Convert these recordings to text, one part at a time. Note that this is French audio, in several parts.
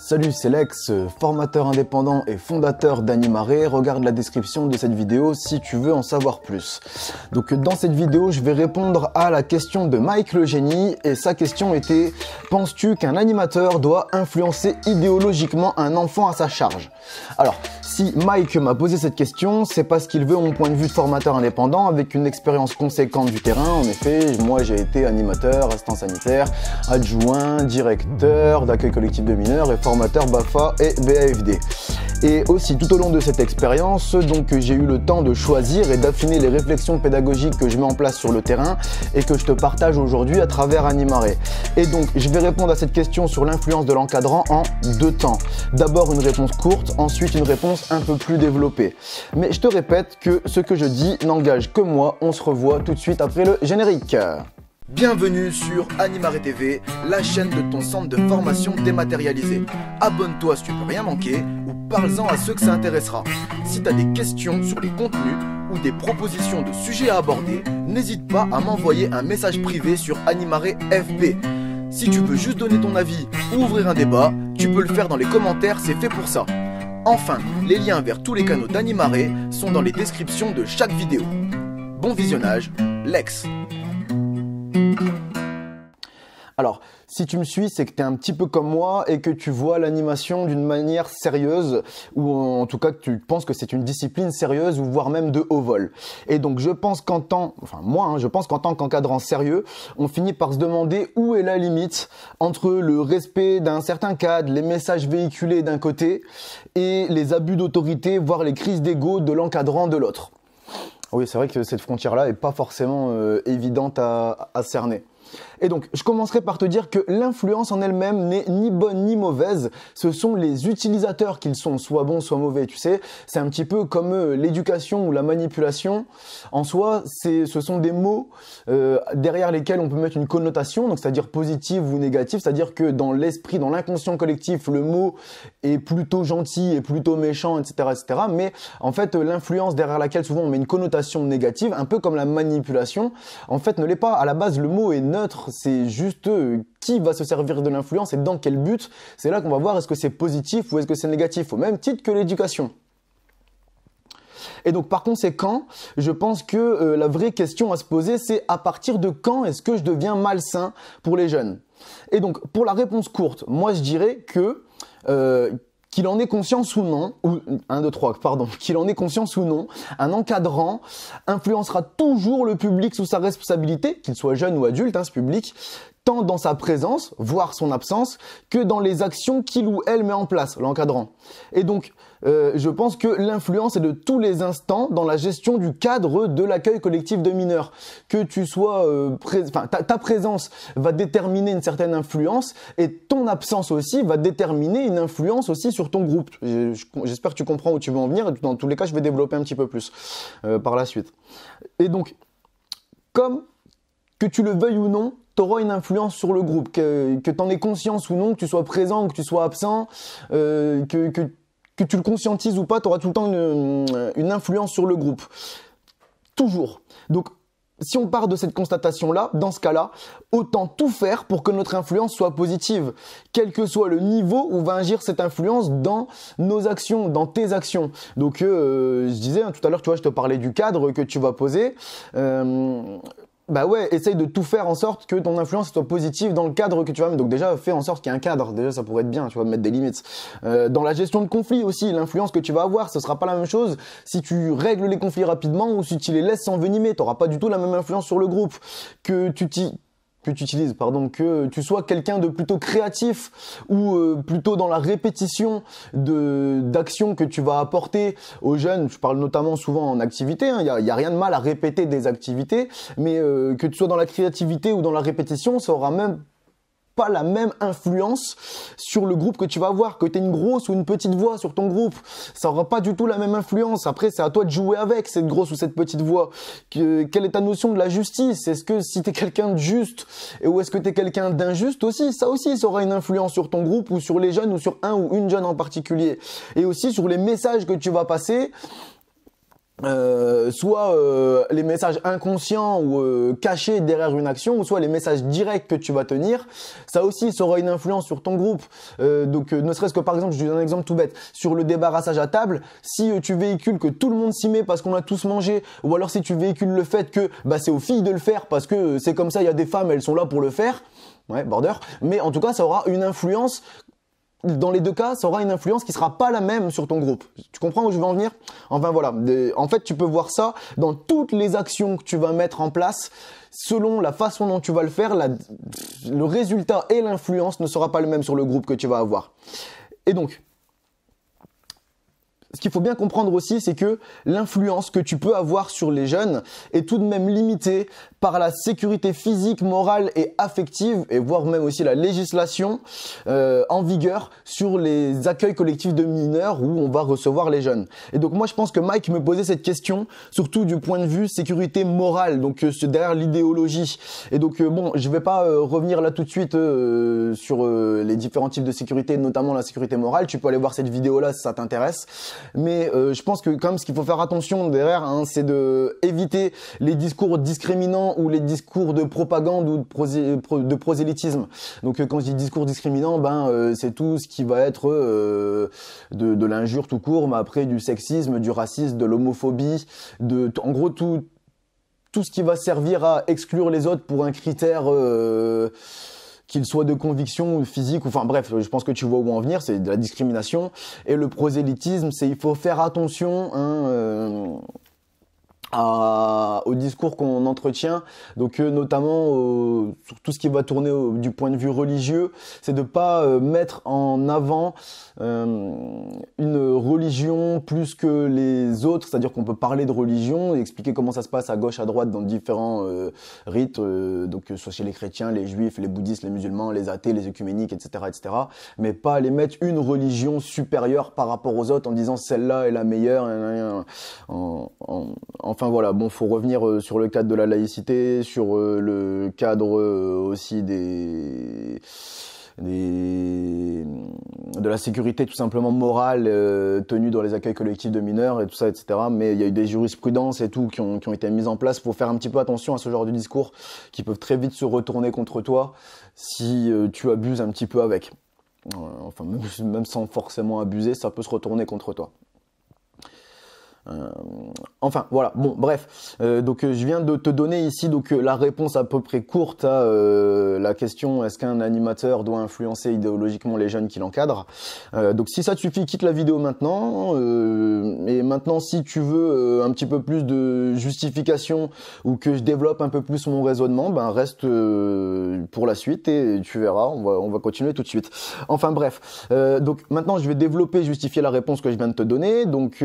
Salut, c'est Lex, formateur indépendant et fondateur d'Animaré. Regarde la description de cette vidéo si tu veux en savoir plus. Donc dans cette vidéo, je vais répondre à la question de Mike le génie et sa question était: penses-tu qu'un animateur doit influencer idéologiquement un enfant à sa charge? Alors, si Mike m'a posé cette question, c'est parce qu'il veut mon point de vue de formateur indépendant avec une expérience conséquente du terrain. En effet, moi j'ai été animateur, assistant sanitaire, adjoint, directeur d'accueil collectif de mineurs et formateur BAFA et BAFD. Et aussi tout au long de cette expérience, donc j'ai eu le temps de choisir et d'affiner les réflexions pédagogiques que je mets en place sur le terrain et que je te partage aujourd'hui à travers Animaré. Et donc je vais répondre à cette question sur l'influence de l'encadrant en deux temps. D'abord une réponse courte, ensuite une réponse un peu plus développée. Mais je te répète que ce que je dis n'engage que moi. On se revoit tout de suite après le générique. Bienvenue sur Animaré TV, la chaîne de ton centre de formation dématérialisé. Abonne-toi si tu veux rien manquer ou parle-en à ceux que ça intéressera. Si tu as des questions sur les contenus ou des propositions de sujets à aborder, n'hésite pas à m'envoyer un message privé sur Animaré FB. Si tu veux juste donner ton avis ou ouvrir un débat, tu peux le faire dans les commentaires, c'est fait pour ça. Enfin, les liens vers tous les canaux d'Animaré sont dans les descriptions de chaque vidéo. Bon visionnage, Lex. Alors, si tu me suis, c'est que tu es un petit peu comme moi et que tu vois l'animation d'une manière sérieuse ou en tout cas que tu penses que c'est une discipline sérieuse ou voire même de haut vol. Et donc je pense qu'en tant, je pense qu'en tant qu'encadrant sérieux, on finit par se demander où est la limite entre le respect d'un certain cadre, les messages véhiculés d'un côté et les abus d'autorité, voire les crises d'ego de l'encadrant de l'autre. Oui, c'est vrai que cette frontière-là est pas forcément évidente à cerner. Et donc, je commencerai par te dire que l'influence en elle-même n'est ni bonne ni mauvaise. Ce sont les utilisateurs qu'ils sont, soit bons, soit mauvais. Tu sais, c'est un petit peu comme l'éducation ou la manipulation. En soi, ce sont des mots derrière lesquels on peut mettre une connotation, donc c'est-à-dire positive ou négative. C'est-à-dire que dans l'esprit, dans l'inconscient collectif, le mot est plutôt gentil et plutôt méchant, etc., etc. Mais en fait, l'influence derrière laquelle souvent on met une connotation négative, un peu comme la manipulation, en fait, ne l'est pas. À la base, le mot est neutre. C'est juste qui va se servir de l'influence et dans quel but. C'est là qu'on va voir est-ce que c'est positif ou est-ce que c'est négatif, au même titre que l'éducation. Et donc par conséquent, je pense que la vraie question à se poser, c'est à partir de quand est-ce que je deviens malsain pour les jeunes? Et donc pour la réponse courte, moi je dirais que qu'il en ait conscience ou non, qu'il en ait conscience ou non, un encadrant influencera toujours le public sous sa responsabilité, qu'il soit jeune ou adulte, ce public, tant dans sa présence, voire son absence, que dans les actions qu'il ou elle met en place, l'encadrant. Et donc, je pense que l'influence est de tous les instants dans la gestion du cadre de l'accueil collectif de mineurs. Que tu sois, ta présence va déterminer une certaine influence et ton absence aussi va déterminer une influence aussi sur ton groupe. J'espère que tu comprends où tu veux en venir. Dans tous les cas, je vais développer un petit peu plus par la suite. Et donc, comme que tu le veuilles ou non, tu auras une influence sur le groupe, que tu en aies conscience ou non, que tu sois présent ou que tu sois absent, que tu le conscientises ou pas, tu auras tout le temps une influence sur le groupe. Toujours. Donc, si on part de cette constatation-là, dans ce cas-là, autant tout faire pour que notre influence soit positive, quel que soit le niveau où va agir cette influence dans nos actions, dans tes actions. Donc, je disais tout à l'heure, tu vois, je te parlais du cadre que tu vas poser. Bah ouais, essaye de tout faire en sorte que ton influence soit positive dans le cadre que tu vas mettre. Donc déjà, fais en sorte qu'il y ait un cadre. Déjà, ça pourrait être bien, tu vas mettre des limites. Dans la gestion de conflits aussi, l'influence que tu vas avoir, ce sera pas la même chose si tu règles les conflits rapidement ou si tu les laisses s'envenimer. Tu n'auras pas du tout la même influence sur le groupe. Que tu sois quelqu'un de plutôt créatif ou plutôt dans la répétition d'actions que tu vas apporter aux jeunes. Je parle notamment souvent en activité, il y a rien de mal à répéter des activités, mais que tu sois dans la créativité ou dans la répétition, ça aura même pas la même influence sur le groupe que tu vas avoir, que tu aies une grosse ou une petite voix sur ton groupe, ça aura pas du tout la même influence. Après, c'est à toi de jouer avec cette grosse ou cette petite voix. Quelle est ta notion de la justice? Est-ce que si tu es quelqu'un de juste ou est-ce que tu es quelqu'un d'injuste aussi? Ça aussi, ça aura une influence sur ton groupe ou sur les jeunes ou sur un ou une jeune en particulier. Et aussi sur les messages que tu vas passer. soit les messages inconscients ou cachés derrière une action, ou soit les messages directs que tu vas tenir, ça aussi, ça aura une influence sur ton groupe. Donc, ne serait-ce que par exemple, je donne un exemple tout bête, sur le débarrassage à table, si tu véhicules que tout le monde s'y met parce qu'on a tous mangé, ou alors si tu véhicules le fait que bah, c'est aux filles de le faire parce que c'est comme ça, il y a des femmes, elles sont là pour le faire, ouais, border, mais en tout cas, ça aura une influence. Dans les deux cas, ça aura une influence qui sera pas la même sur ton groupe. Tu comprends où je veux en venir? Enfin voilà, en fait tu peux voir ça dans toutes les actions que tu vas mettre en place. Selon la façon dont tu vas le faire, le résultat et l'influence ne sera pas le même sur le groupe que tu vas avoir. Et donc, ce qu'il faut bien comprendre aussi, c'est que l'influence que tu peux avoir sur les jeunes est tout de même limitée par la sécurité physique, morale et affective, et voire même aussi la législation en vigueur sur les accueils collectifs de mineurs où on va recevoir les jeunes. Et donc moi, je pense que Mike me posait cette question, surtout du point de vue sécurité morale, donc derrière l'idéologie. Et donc bon, je vais pas revenir là tout de suite sur les différents types de sécurité, notamment la sécurité morale. Tu peux aller voir cette vidéo-là si ça t'intéresse. Mais je pense que quand même ce qu'il faut faire attention derrière, hein, c'est de éviter les discours discriminants ou les discours de propagande ou de prosélytisme. Donc quand je dis discours discriminant, c'est tout ce qui va être de l'injure tout court, mais après du sexisme, du racisme, de l'homophobie, en gros tout ce qui va servir à exclure les autres pour un critère qu'il soit de conviction ou physique, enfin bref, je pense que tu vois où en venir, c'est de la discrimination. Et le prosélytisme, c'est il faut faire attention au discours qu'on entretient, donc notamment sur tout ce qui va tourner du point de vue religieux, c'est de pas mettre en avant une religion plus que les autres, c'est-à-dire qu'on peut parler de religion et expliquer comment ça se passe à gauche, à droite dans différents rites, donc soit chez les chrétiens, les juifs, les bouddhistes, les musulmans, les athées, les œcuméniques, etc., mais pas aller mettre une religion supérieure par rapport aux autres en disant celle-là est la meilleure, enfin voilà, bon, faut revenir sur le cadre de la laïcité, sur le cadre aussi de la sécurité tout simplement morale tenue dans les accueils collectifs de mineurs et tout ça, etc. Mais il y a eu des jurisprudences et tout qui ont été mises en place. Faut faire un petit peu attention à ce genre de discours qui peuvent très vite se retourner contre toi si tu abuses un petit peu avec. Enfin, même sans forcément abuser, ça peut se retourner contre toi. Enfin voilà, bon bref, donc je viens de te donner ici donc la réponse à peu près courte à la question est-ce qu'un animateur doit influencer idéologiquement les jeunes qui l'encadrent. Donc si ça te suffit, quitte la vidéo maintenant, et maintenant si tu veux un petit peu plus de justification ou que je développe un peu plus mon raisonnement, reste pour la suite et tu verras, on va continuer tout de suite. Enfin bref, donc maintenant je vais développer, justifier la réponse que je viens de te donner, donc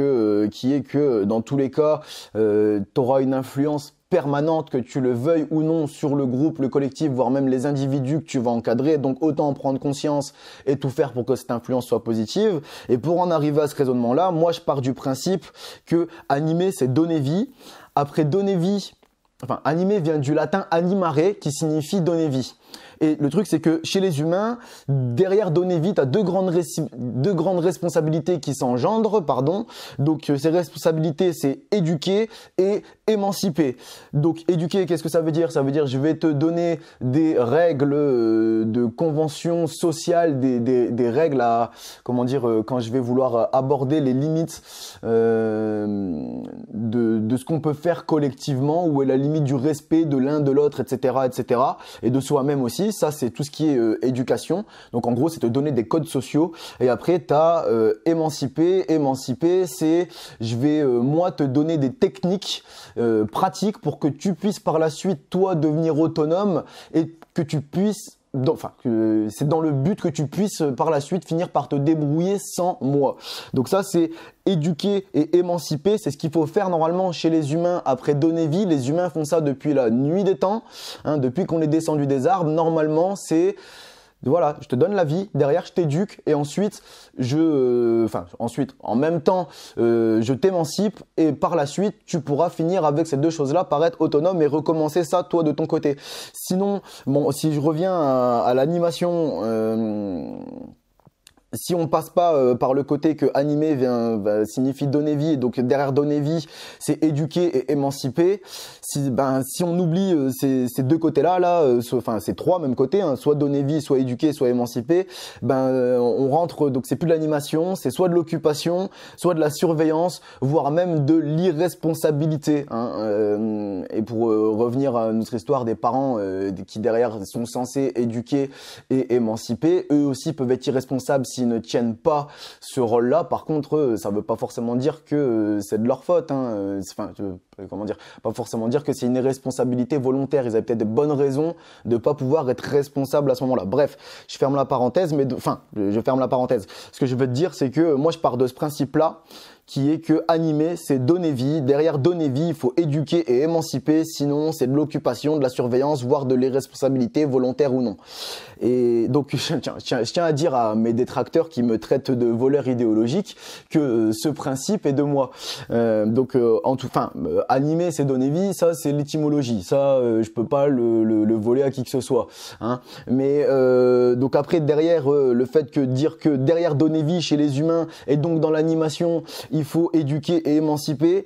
qui est que dans tous les cas, tu auras une influence permanente, que tu le veuilles ou non, sur le groupe, le collectif, voire même les individus que tu vas encadrer. Donc autant en prendre conscience et tout faire pour que cette influence soit positive. Et pour en arriver à ce raisonnement-là, moi je pars du principe que animer, c'est donner vie. Après donner vie, enfin animer vient du latin animare, qui signifie donner vie. Et le truc, c'est que chez les humains, derrière donner vie, tu as deux grandes responsabilités qui s'engendrent, pardon. Donc, ces responsabilités, c'est éduquer et émanciper. Donc, éduquer, qu'est-ce que ça veut dire? Ça veut dire, je vais te donner des règles de convention sociale, des règles à, comment dire, quand je vais vouloir aborder les limites de ce qu'on peut faire collectivement, où est la limite du respect de l'un, de l'autre, etc., etc., et de soi-même aussi. Ça, c'est tout ce qui est éducation. Donc, en gros, c'est te donner des codes sociaux. Et après, tu as émanciper. Émanciper, c'est je vais, moi, te donner des techniques pratiques pour que tu puisses par la suite, toi, devenir autonome et que tu puisses c'est dans le but que tu puisses par la suite finir par te débrouiller sans moi. Donc ça, c'est éduquer et émanciper. C'est ce qu'il faut faire normalement chez les humains après donner vie. Les humains font ça depuis la nuit des temps, hein, depuis qu'on est descendu des arbres. Normalement, c'est voilà, je te donne la vie, derrière je t'éduque et ensuite en même temps, je t'émancipe et par la suite, tu pourras finir avec ces deux choses-là par être autonome et recommencer ça toi de ton côté. Sinon, bon, si je reviens à l'animation, si on passe pas par le côté que animer signifie donner vie, et donc derrière donner vie, c'est éduquer et émanciper. Si on oublie ces deux côtés-là, enfin ces trois mêmes côtés, hein, soit donner vie, soit éduquer, soit émanciper, on rentre, donc c'est plus de l'animation, c'est soit de l'occupation, soit de la surveillance, voire même de l'irresponsabilité. Hein, et pour revenir à notre histoire des parents qui derrière sont censés éduquer et émanciper, eux aussi peuvent être irresponsables s'ils ne tiennent pas ce rôle-là. Par contre, ça veut pas forcément dire que c'est de leur faute. Hein. Enfin, comment dire, pas forcément dire que c'est une irresponsabilité volontaire. Ils avaient peut-être de bonnes raisons de pas pouvoir être responsables à ce moment-là. Bref, je ferme la parenthèse, je ferme la parenthèse. Ce que je veux te dire, c'est que moi, je pars de ce principe-là, qui est que animer, c'est donner vie. Derrière donner vie, il faut éduquer et émanciper. Sinon, c'est de l'occupation, de la surveillance, voire de l'irresponsabilité, volontaire ou non. Et donc, je tiens à dire à mes détracteurs qui me traitent de voleur idéologique que ce principe est de moi. Animer, c'est donner vie. Ça, c'est l'étymologie. Ça, je peux pas le voler à qui que ce soit. Hein. Mais donc après, derrière le fait que dire que derrière donner vie chez les humains et donc dans l'animation, il faut éduquer et émanciper,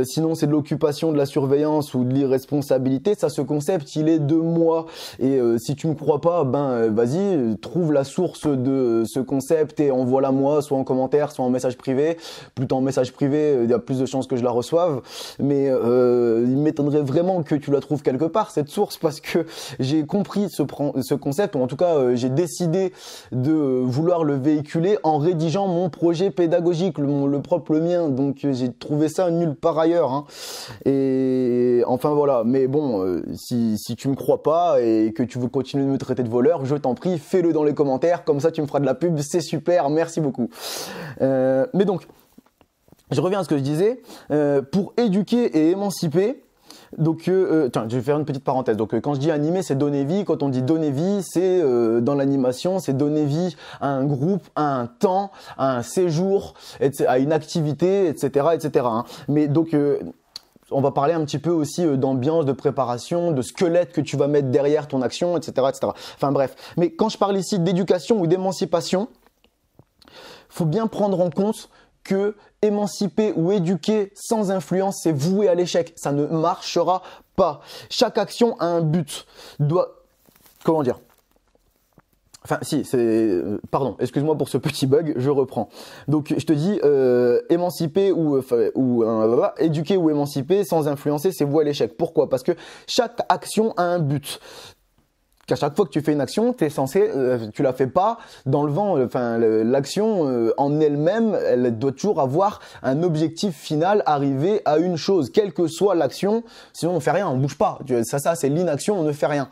sinon c'est de l'occupation, de la surveillance ou de l'irresponsabilité. Ça, ce concept, il est de moi. Et si tu me crois pas, vas-y, trouve la source de ce concept et envoie-la moi, soit en commentaire, soit en message privé. Plutôt en message privé, il y a plus de chances que je la reçoive. Mais il m'étonnerait vraiment que tu la trouves quelque part, cette source, parce que j'ai compris ce concept, ou en tout cas, j'ai décidé de vouloir le véhiculer en rédigeant mon projet pédagogique, le propre mien, donc j'ai trouvé ça nulle part ailleurs. Hein. Et enfin voilà, mais bon, si tu me crois pas et que tu veux continuer de me traiter de voleur, je t'en prie, fais-le dans les commentaires, comme ça tu me feras de la pub, c'est super, merci beaucoup. Mais donc, je reviens à ce que je disais, pour éduquer et émanciper. Donc, je vais faire une petite parenthèse. Donc, quand je dis animer, c'est donner vie. Quand on dit donner vie, c'est dans l'animation, c'est donner vie à un groupe, à un temps, à un séjour, à une activité, etc., etc. Hein. Mais donc, on va parler un petit peu aussi d'ambiance, de préparation, de squelette que tu vas mettre derrière ton action, etc., etc. Enfin bref. Mais quand je parle ici d'éducation ou d'émancipation, faut bien prendre en compte que émanciper ou éduquer sans influence, c'est voué à l'échec. Ça ne marchera pas. Chaque action a un but. Comment dire ? Enfin, si, pardon, excuse-moi pour ce petit bug, je reprends. Donc, je te dis, émanciper éduquer ou émanciper sans influencer, c'est voué à l'échec. Pourquoi ? Parce que chaque action a un but. Qu'à chaque fois que tu fais une action, t'es censé, tu la fais pas dans le vent. Enfin, l'action en elle-même, elle doit toujours avoir un objectif final, arriver à une chose, quelle que soit l'action. Sinon, on fait rien, on bouge pas. Ça, c'est l'inaction, on ne fait rien.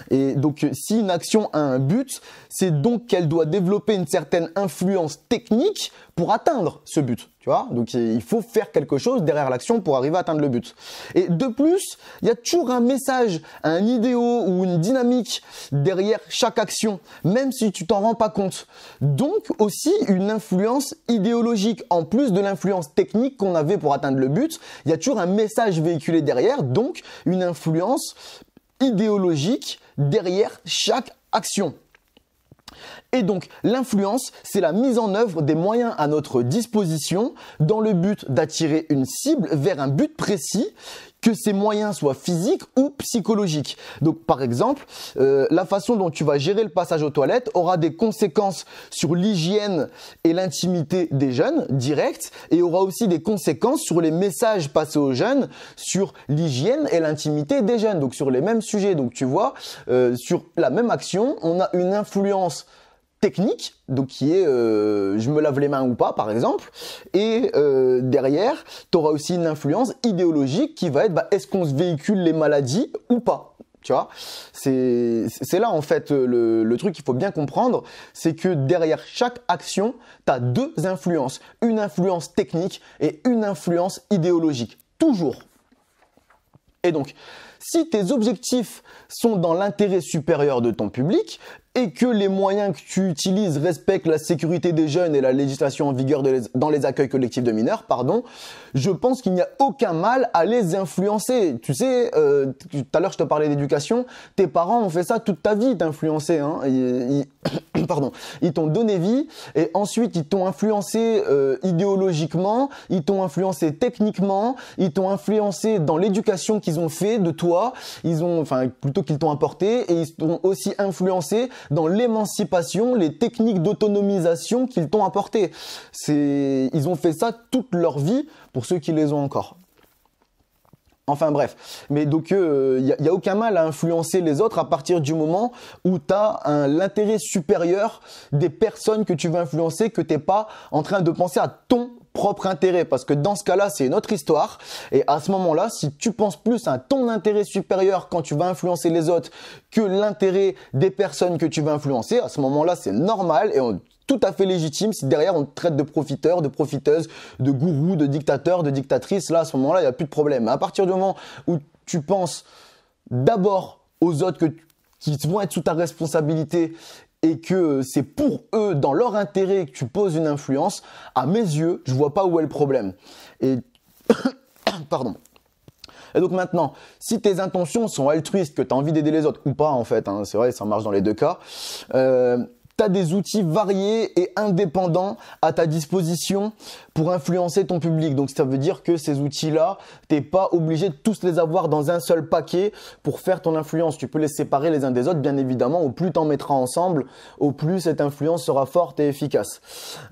Et donc, si une action a un but, c'est donc qu'elle doit développer une certaine influence technique pour atteindre ce but. Tu vois, donc il faut faire quelque chose derrière l'action pour arriver à atteindre le but. Et de plus, il y a toujours un message, un idéal ou une dynamique derrière chaque action, même si tu t'en rends pas compte. Donc aussi une influence idéologique, en plus de l'influence technique qu'on avait pour atteindre le but, il y a toujours un message véhiculé derrière, donc une influence idéologique derrière chaque action. Et donc, l'influence, c'est la mise en œuvre des moyens à notre disposition dans le but d'attirer une cible vers un but précis, que ces moyens soient physiques ou psychologiques. Donc, par exemple, la façon dont tu vas gérer le passage aux toilettes aura des conséquences sur l'hygiène et l'intimité des jeunes, direct, et aura aussi des conséquences sur les messages passés aux jeunes, sur l'hygiène et l'intimité des jeunes, donc sur les mêmes sujets. Donc, tu vois, sur la même action, on a une influence technique, donc qui est je me lave les mains ou pas par exemple, et derrière tu auras aussi une influence idéologique qui va être est-ce qu'on se véhicule les maladies ou pas, tu vois. C'est là en fait le truc qu'il faut bien comprendre, c'est que derrière chaque action tu as deux influences, une influence technique et une influence idéologique, toujours. Et donc Si tes objectifs sont dans l'intérêt supérieur de ton public et que les moyens que tu utilises respectent la sécurité des jeunes et la législation en vigueur dans les accueils collectifs de mineurs, je pense qu'il n'y a aucun mal à les influencer. Tu sais, tout à l'heure je te parlais d'éducation, tes parents ont fait ça toute ta vie, t'influencer. Hein. Ils t'ont donné vie et ensuite ils t'ont influencé idéologiquement, ils t'ont influencé techniquement, ils t'ont influencé dans l'éducation qu'ils ont fait de toi, plutôt qu'ils t'ont apporté, et ils t'ont aussi influencé dans l'émancipation, les techniques d'autonomisation qu'ils t'ont apportées. Ils ont fait ça toute leur vie pour ceux qui les ont encore. Enfin bref, mais donc y a aucun mal à influencer les autres à partir du moment où tu as l'intérêt supérieur des personnes que tu veux influencer, que tu n'es pas en train de penser à ton propre intérêt, parce que dans ce cas-là, c'est une autre histoire. Et à ce moment-là, si tu penses plus à ton intérêt supérieur quand tu vas influencer les autres que l'intérêt des personnes que tu vas influencer, à ce moment-là, c'est normal et tout à fait légitime. Si derrière on te traite de profiteur, de profiteuse, de gourou, de dictateur, de dictatrice, là à ce moment-là, il n'y a plus de problème. Mais à partir du moment où tu penses d'abord aux autres qui vont être sous ta responsabilité et que c'est pour eux, dans leur intérêt, que tu poses une influence, à mes yeux, je vois pas où est le problème. Et pardon. Et donc maintenant, si tes intentions sont altruistes, que tu as envie d'aider les autres ou pas en fait, hein, c'est vrai, ça marche dans les deux cas, tu as des outils variés et indépendants à ta disposition pour influencer ton public. Donc ça veut dire que ces outils-là, t'es pas obligé de tous les avoir dans un seul paquet pour faire ton influence. Tu peux les séparer les uns des autres, bien évidemment. Au plus t'en mettras ensemble, au plus cette influence sera forte et efficace.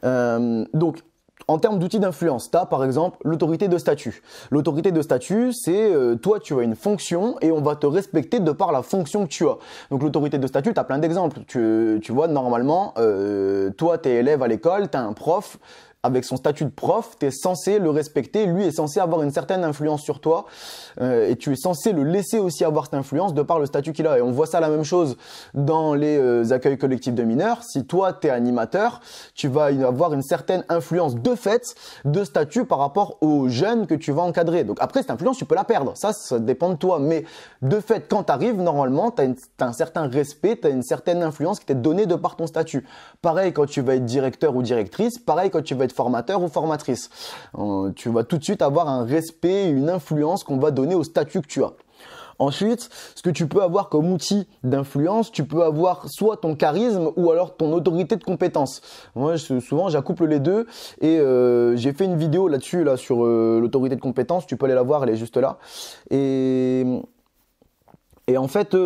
Donc en termes d'outils d'influence, tu as par exemple l'autorité de statut. L'autorité de statut, c'est toi, tu as une fonction et on va te respecter de par la fonction que tu as. Donc l'autorité de statut, tu as plein d'exemples. Tu vois, normalement, toi, tu es élève à l'école, tu as un prof. Avec son statut de prof, tu es censé le respecter, lui est censé avoir une certaine influence sur toi et tu es censé le laisser aussi avoir cette influence de par le statut qu'il a. Et on voit ça la même chose dans les accueils collectifs de mineurs. Si toi, tu es animateur, tu vas avoir une certaine influence de fait, de statut par rapport aux jeunes que tu vas encadrer. Donc après, cette influence, tu peux la perdre. Ça dépend de toi. Mais de fait, quand tu arrives, normalement, tu as un certain respect, tu as une certaine influence qui t'est donnée de par ton statut. Pareil quand tu vas être directeur ou directrice, pareil quand tu vas être formateur ou formatrice. Tu vas tout de suite avoir un respect, une influence qu'on va donner au statut que tu as. Ensuite, ce que tu peux avoir comme outil d'influence, tu peux avoir soit ton charisme ou alors ton autorité de compétence. Moi, souvent, j'accouple les deux et j'ai fait une vidéo là-dessus, là, sur l'autorité de compétence. Tu peux aller la voir, elle est juste là. Et en fait,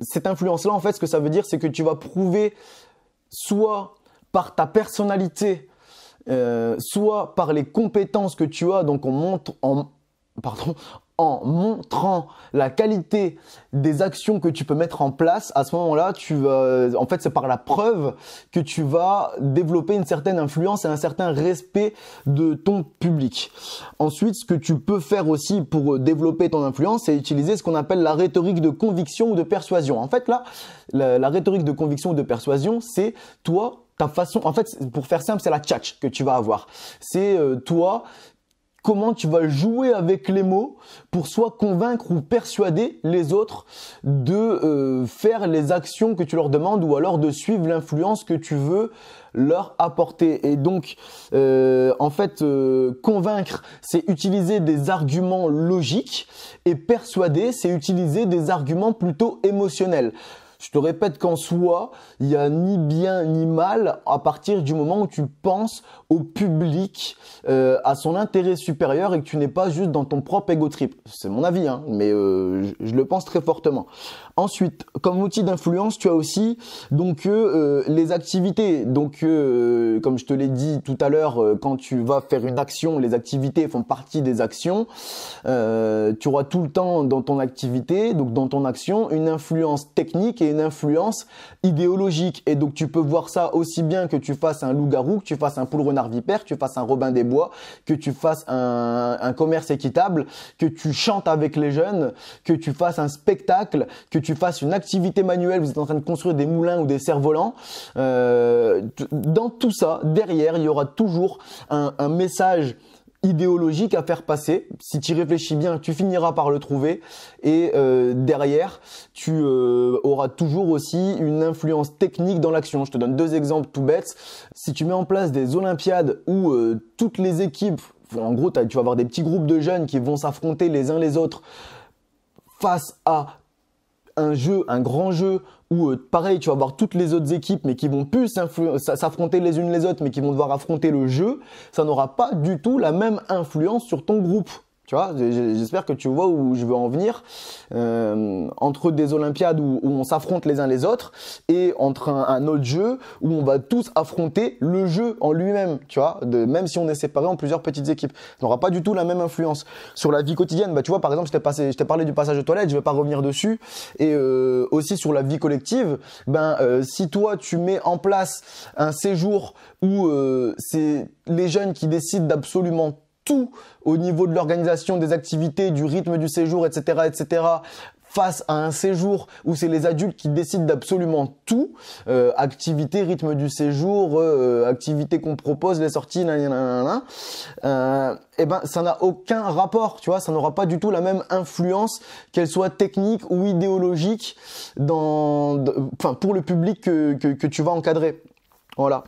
cette influence-là, en fait, ce que ça veut dire, c'est que tu vas prouver soit par ta personnalité, soit par les compétences que tu as, donc en montrant la qualité des actions que tu peux mettre en place. À ce moment-là, en fait, c'est par la preuve que tu vas développer une certaine influence et un certain respect de ton public. Ensuite, ce que tu peux faire aussi pour développer ton influence, c'est utiliser ce qu'on appelle la rhétorique de conviction ou de persuasion. En fait, là, la rhétorique de conviction ou de persuasion, c'est toi, ta façon, en fait, pour faire simple, c'est la tchatch que tu vas avoir. C'est toi, comment tu vas jouer avec les mots pour soit convaincre ou persuader les autres de faire les actions que tu leur demandes ou alors de suivre l'influence que tu veux leur apporter. Et donc, en fait, convaincre, c'est utiliser des arguments logiques et persuader, c'est utiliser des arguments plutôt émotionnels. Je te répète qu'en soi, il n'y a ni bien ni mal à partir du moment où tu penses au public, à son intérêt supérieur et que tu n'es pas juste dans ton propre ego trip. C'est mon avis, hein, mais je le pense très fortement. Ensuite, comme outil d'influence, tu as aussi donc les activités. Donc, comme je te l'ai dit tout à l'heure, quand tu vas faire une action, les activités font partie des actions. Tu auras tout le temps dans ton activité, donc dans ton action, une influence technique et une influence idéologique. Et donc, tu peux voir ça aussi bien que tu fasses un loup-garou, que tu fasses un poule-renard vipère, que tu fasses un Robin des Bois, que tu fasses un commerce équitable, que tu chantes avec les jeunes, que tu fasses un spectacle, que tu fasses une activité manuelle, vous êtes en train de construire des moulins ou des cerfs-volants. Dans tout ça, derrière, il y aura toujours un message idéologique à faire passer. Si tu y réfléchis bien, tu finiras par le trouver. Et derrière, tu auras toujours aussi une influence technique dans l'action. Je te donne 2 exemples tout bêtes. Si tu mets en place des Olympiades où toutes les équipes, en gros, tu vas avoir des petits groupes de jeunes qui vont s'affronter les uns les autres face à un grand jeu où pareil, tu vas avoir toutes les autres équipes mais qui vont plus s'affronter les unes les autres mais qui vont devoir affronter le jeu, ça n'aura pas du tout la même influence sur ton groupe. Tu vois, j'espère que tu vois où je veux en venir. Entre des Olympiades où on s'affronte les uns les autres et entre un autre jeu où on va tous affronter le jeu en lui-même. Tu vois, même si on est séparés en plusieurs petites équipes, ça n'aura pas du tout la même influence sur la vie quotidienne. Bah, tu vois, par exemple, je t'ai parlé du passage aux toilettes, je vais pas revenir dessus. Et aussi sur la vie collective, si toi tu mets en place un séjour où c'est les jeunes qui décident d'absolument tout au niveau de l'organisation des activités, du rythme du séjour, etc., face à un séjour où c'est les adultes qui décident d'absolument tout, activité, rythme du séjour, activité qu'on propose, les sorties, ça n'a aucun rapport, tu vois, ça n'aura pas du tout la même influence, qu'elle soit technique ou idéologique pour le public que tu vas encadrer. Voilà.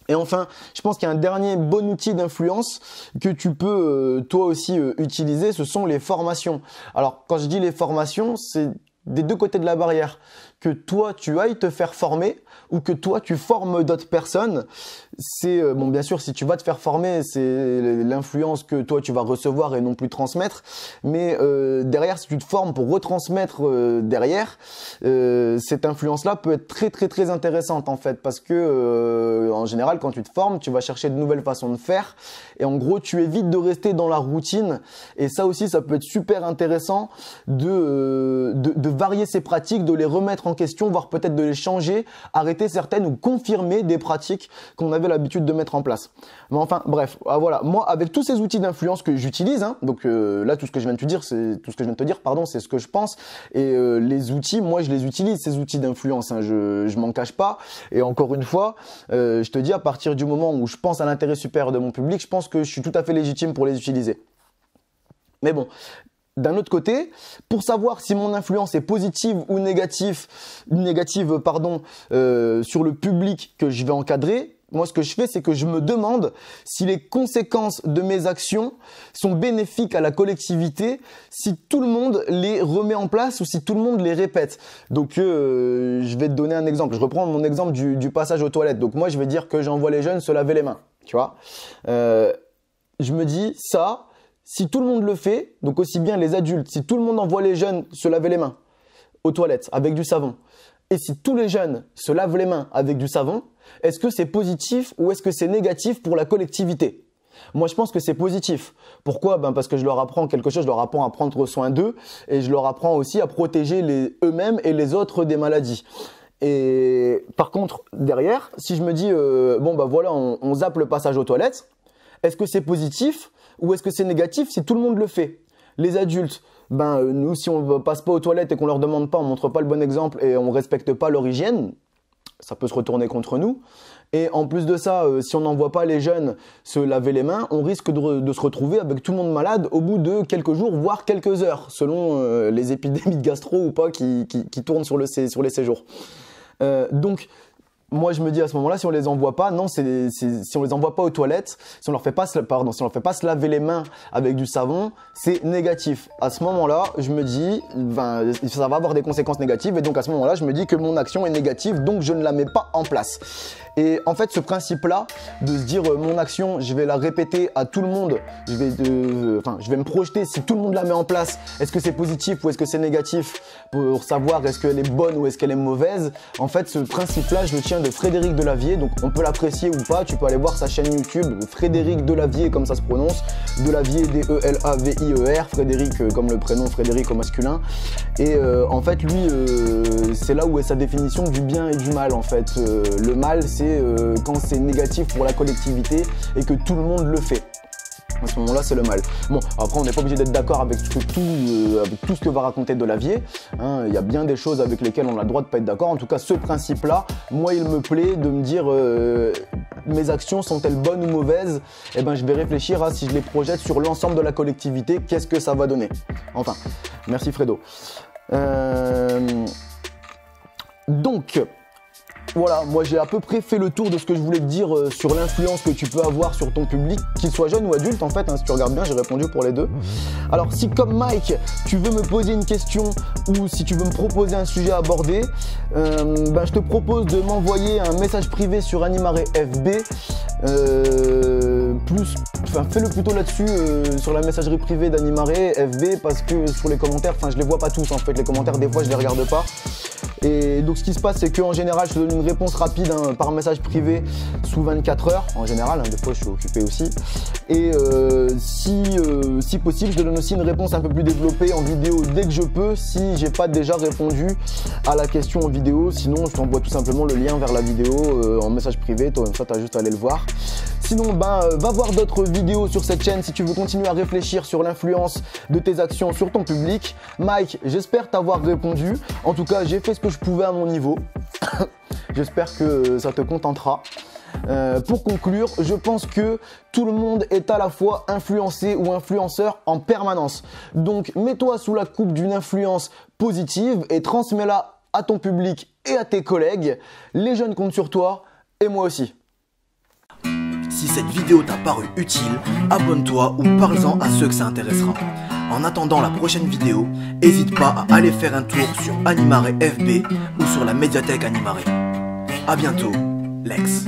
Et enfin, je pense qu'il y a un dernier bon outil d'influence que tu peux toi aussi utiliser, ce sont les formations. Alors, quand je dis les formations, c'est des 2 côtés de la barrière. Que toi, tu ailles te faire former ou que toi, tu formes d'autres personnes. C'est bon, bien sûr, si tu vas te faire former, c'est l'influence que toi, tu vas recevoir et non plus transmettre. Mais derrière, si tu te formes pour retransmettre derrière, cette influence-là peut être très, très, très intéressante en fait. Parce que en général, quand tu te formes, tu vas chercher de nouvelles façons de faire. Et en gros, tu évites de rester dans la routine. Et ça aussi, ça peut être super intéressant de varier ses pratiques, de les remettre en question, voire peut-être de les changer, arrêter certaines ou confirmer des pratiques qu'on avait l'habitude de mettre en place. Mais enfin, bref, voilà. Moi, avec tous ces outils d'influence que j'utilise, donc là, tout ce que je viens de te dire, c'est ce que je pense. Et les outils, moi, je les utilise, ces outils d'influence. Je m'en cache pas. Et encore une fois, je te dis, à partir du moment où je pense à l'intérêt supérieur de mon public, je pense que je suis tout à fait légitime pour les utiliser. Mais bon. D'un autre côté, pour savoir si mon influence est positive ou négative, sur le public que je vais encadrer, moi ce que je fais, c'est que je me demande si les conséquences de mes actions sont bénéfiques à la collectivité, si tout le monde les remet en place ou si tout le monde les répète. Donc je vais te donner un exemple. Je reprends mon exemple du passage aux toilettes. Donc moi je vais dire que j'envoie les jeunes se laver les mains. Tu vois, je me dis ça. Si tout le monde le fait, donc aussi bien les adultes, si tout le monde envoie les jeunes se laver les mains aux toilettes avec du savon, et si tous les jeunes se lavent les mains avec du savon, est-ce que c'est positif ou est-ce que c'est négatif pour la collectivité ? Moi, je pense que c'est positif. Pourquoi ? Parce que je leur apprends quelque chose, je leur apprends à prendre soin d'eux et je leur apprends aussi à protéger eux-mêmes et les autres des maladies. Et par contre, derrière, si je me dis, on zappe le passage aux toilettes, est-ce que c'est positif ? Ou est-ce que c'est négatif si tout le monde le fait ? Les adultes, nous, si on passe pas aux toilettes et qu'on leur demande pas, on montre pas le bon exemple et on respecte pas leur hygiène, ça peut se retourner contre nous. Et en plus de ça, si on n'envoie pas les jeunes se laver les mains, on risque de se retrouver avec tout le monde malade au bout de quelques jours, voire quelques heures, selon les épidémies de gastro ou pas qui tournent sur les séjours. Donc, moi, je me dis à ce moment-là, si on les envoie pas, si on les envoie pas aux toilettes, si on leur fait pas se laver les mains avec du savon, c'est négatif. À ce moment-là, je me dis, ça va avoir des conséquences négatives et donc à ce moment-là, je me dis que mon action est négative, donc je ne la mets pas en place. Et en fait, ce principe-là, de se dire mon action, je vais la répéter à tout le monde, je vais me projeter si tout le monde la met en place, est-ce que c'est positif ou est-ce que c'est négatif pour savoir est-ce qu'elle est bonne ou est-ce qu'elle est mauvaise. En fait, ce principe-là, je le tiens de Frédéric Delavier, donc on peut l'apprécier ou pas, tu peux aller voir sa chaîne YouTube, Frédéric Delavier comme ça se prononce, Delavier D-E-L-A-V-I-E-R, Frédéric comme le prénom Frédéric au masculin. Et en fait, lui, c'est là où est sa définition du bien et du mal en fait. Le mal, c'est quand c'est négatif pour la collectivité et que tout le monde le fait. À ce moment-là, c'est le mal. Bon, après, on n'est pas obligé d'être d'accord avec tout ce que va raconter Delavier. Hein. Il y a bien des choses avec lesquelles on a le droit de pas être d'accord. En tout cas, ce principe-là, moi, il me plaît de me dire mes actions sont-elles bonnes ou mauvaises? Eh ben, je vais réfléchir à si je les projette sur l'ensemble de la collectivité, qu'est-ce que ça va donner? Enfin, merci Fredo. Donc, voilà, moi j'ai à peu près fait le tour de ce que je voulais te dire sur l'influence que tu peux avoir sur ton public, qu'il soit jeune ou adulte en fait, hein, si tu regardes bien, j'ai répondu pour les deux. Alors si comme Mike, tu veux me poser une question ou si tu veux me proposer un sujet à aborder, je te propose de m'envoyer un message privé sur Animare FB, fais-le plutôt là-dessus, sur la messagerie privée d'Animare FB, parce que sur les commentaires, je les vois pas tous en fait, les commentaires des fois je les regarde pas. Et donc ce qui se passe, c'est qu'en général, je te donne une réponse rapide par message privé sous 24 heures, en général, des fois je suis occupé aussi. Et si possible, je te donne aussi une réponse un peu plus développée en vidéo dès que je peux, si j'ai pas déjà répondu à la question en vidéo. Sinon, je t'envoie tout simplement le lien vers la vidéo en message privé, toi, ça t'as juste à aller le voir. Sinon, va voir d'autres vidéos sur cette chaîne si tu veux continuer à réfléchir sur l'influence de tes actions sur ton public. Mike, j'espère t'avoir répondu. En tout cas, j'ai fait ce que je pouvais à mon niveau. J'espère que ça te contentera. Pour conclure, je pense que tout le monde est à la fois influencé ou influenceur en permanence. Donc, mets-toi sous la coupe d'une influence positive et transmets-la à ton public et à tes collègues. Les jeunes comptent sur toi et moi aussi. Si cette vidéo t'a paru utile, abonne-toi ou parle-en à ceux que ça intéressera. En attendant la prochaine vidéo, n'hésite pas à aller faire un tour sur Animare FB ou sur la médiathèque Animare. A bientôt, Lex.